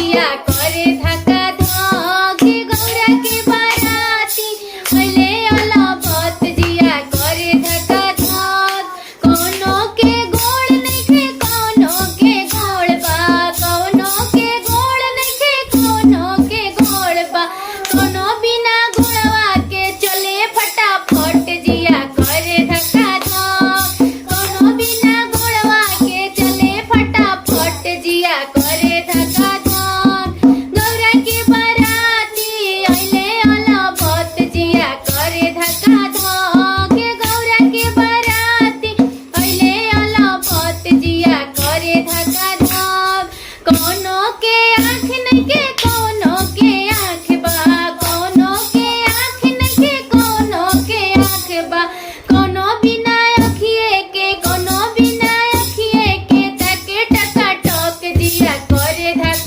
जिया करे धक्का धके गौरा के बाराती अइले अलाहाबाद जिया करे धक्का धक कोनो के गोड़ नइखे कोनो के गोड़ बा कोनो के गोड़ नइखे कोनो के गोड़ बा कोनो बिना गोड़वा के चले फटाफट जिया करे धक्का धक कोनो बिना गोड़वा के चले फटाफट जिया करे धक्का धक गौरा के बाराती अइले अलाहाबाद जिया करे धक्का धक गौरा के बाराती अइले अलाहाबाद जिया करे धक्का धक कोनो के आँख नइखे